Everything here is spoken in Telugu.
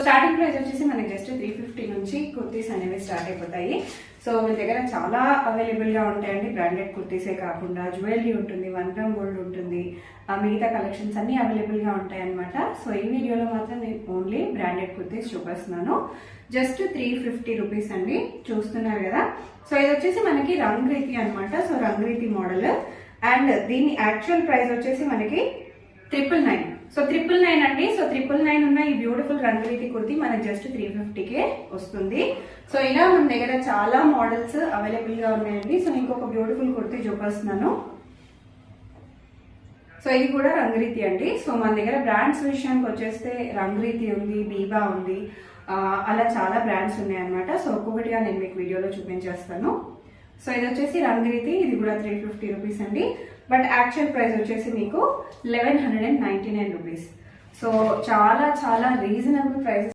స్టార్టింగ్ ప్రైస్ వచ్చేసి మనకి జస్ట్ 350 నుంచి కుర్తీస్ అనేవి స్టార్ట్ అయిపోతాయి. సో మీ దగ్గర చాలా అవైలబుల్ గా ఉంటాయండి. బ్రాండెడ్ కుర్తీసే కాకుండా జ్యువెలరీ ఉంటుంది, 1 గ్రామ్ గోల్డ్ ఉంటుంది, మిగతా కలెక్షన్స్ అన్ని అవైలబుల్ గా ఉంటాయి అనమాట. సో ఈ వీడియోలో మాత్రం నేను ఓన్లీ బ్రాండెడ్ కుర్తీస్ చూపిస్తున్నాను. జస్ట్ 350 రూపీస్ అండి, చూస్తున్నారు కదా. సో ఇది వచ్చేసి మనకి రంగ్రీతి అనమాట. సో రంగ్రీతి మోడల్ అండ్ దీని యాక్చువల్ ప్రైస్ వచ్చేసి మనకి 999. సో 999 అండి. సో 999 ఉన్న ఈ బ్యూటిఫుల్ రంగురీతి కుర్తీ మనకి జస్ట్ 350కే వస్తుంది. సో ఇలా మన దగ్గర చాలా మోడల్స్ అవైలబుల్ గా ఉన్నాయండి. సో ఇంకొక బ్యూటిఫుల్ కుర్తీ చూపిస్తున్నాను. సో ఇది కూడా రంగురీతి అండి. సో మన దగ్గర బ్రాండ్స్ విషయానికి వచ్చేస్తే రంగురీతి ఉంది, బీబా ఉంది, అలా చాలా బ్రాండ్స్ ఉన్నాయన్నమాట. సో ఒక్కొక్కటిగా నేను మీకు వీడియోలో చూపించేస్తాను. సో ఇది వచ్చేసి రంగురీతి, ఇది కూడా 350 రూపీస్ అండి. బట్ యాక్చువల్ ప్రైస్ వచ్చేసి మీకు 1199 రూపీస్. సో చాలా చాలా రీజనబుల్ ప్రైస్.